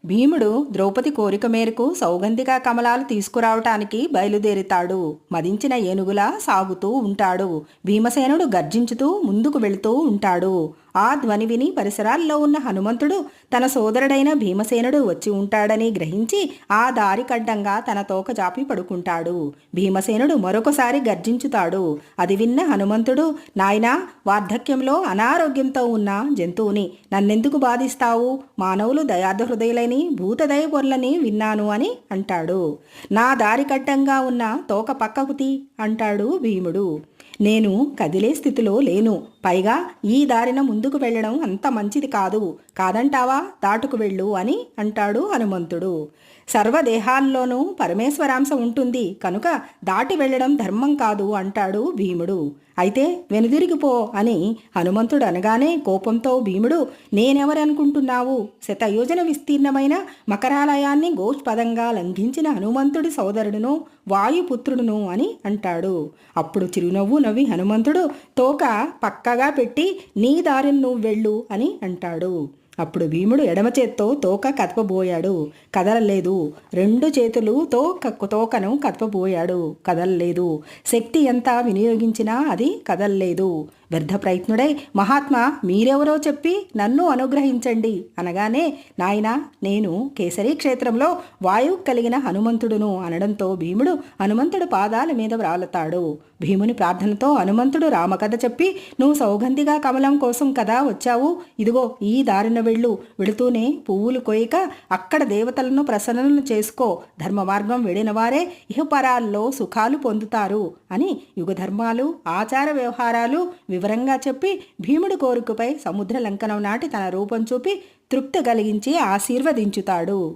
భీముడు ద్రౌపది కోరిక మేరకు సౌగంధిక కమలాలు తీసుకురావటానికి బయలుదేరుతాడు. మదించిన ఏనుగులా సాగుతూ ఉంటాడు. భీమసేనుడు గర్జించుతూ ముందుకు వెళుతూ ఉంటాడు. ఆ ధ్వని విని పరిసరాల్లో ఉన్న హనుమంతుడు తన సోదరుడైన భీమసేనుడు వచ్చి ఉంటాడని గ్రహించి ఆ దారి కడ్డంగా తన తోక జాపి పడుకుంటాడు. భీమసేనుడు మరొకసారి గర్జించుతాడు. అది విన్న హనుమంతుడు, నాయనా, వార్ధక్యంలో అనారోగ్యంతో ఉన్న జంతువుని నన్నెందుకు బాధిస్తావు? మానవులు దయార్థ హృదయులని భూతదయ పొర్లని విన్నాను అని అంటాడు. నా దారి కడ్డంగా ఉన్న తోక పక్కకు తీ అంటాడు భీముడు. నేను కదిలే స్థితిలో లేను. పైగా ఈ దారిన ముందుకు వెళ్ళడం అంత మంచిది కాదు. కాదంటావా? దాటుకు వెళ్ళు అని అంటాడు హనుమంతుడు. సర్వదేహాల్లోనూ పరమేశ్వరాంశ ఉంటుంది కనుక దాటి వెళ్ళడం ధర్మం కాదు అంటాడు భీముడు. అయితే వెనుదిరిగిపో అని హనుమంతుడు అనగానే కోపంతో భీముడు, నేనెవరనుకుంటున్నావు? శతయోజన విస్తీర్ణమైన మకరాలయాన్ని గోష్పదంగా లంఘించిన హనుమంతుడి సోదరుడును వాయుపుత్రుడును అని అంటాడు. అప్పుడు చిరునవ్వు నవ్వి హనుమంతుడు తోక పక్కగా పెట్టి నీ దారిని నువ్వు వెళ్ళు అని అంటాడు. అప్పుడు భీముడు ఎడమ చేత్తో తోక కదపబోయాడు, కదలలేదు. రెండు చేతులుతో తోకను కదపబోయాడు, కదలలేదు. శక్తి ఎంత వినియోగించినా అది కదలలేదు. వ్యర్థ ప్రయత్నుడై, మహాత్మా, మీరెవరో చెప్పి నన్ను అనుగ్రహించండి అనగానే, నాయనా, నేను కేసరీ క్షేత్రంలో వాయువు కలిగిన హనుమంతుడును అనడంతో భీముడు హనుమంతుడు పాదాల మీద వ్రాలతాడు. భీముని ప్రార్థనతో హనుమంతుడు రామకథ చెప్పి, నువ్వు సౌగంధిగా కమలం కోసం కదా వచ్చావు, ఇదిగో ఈ దారిన వెళ్ళు. వెళుతూనే పువ్వులు కోయక అక్కడ దేవతలను ప్రసన్నలు చేసుకో. ధర్మ మార్గం వెడిన వారే ఇహపరాల్లో సుఖాలు పొందుతారు అని యుగధర్మాలు, ఆచార వ్యవహారాలు వివరంగా చెప్పి భీముడి కోరికపై సముద్ర లంకనం నాటి తన రూపం చూపి తృప్తి కలిగించి ఆశీర్వదించుతాడు.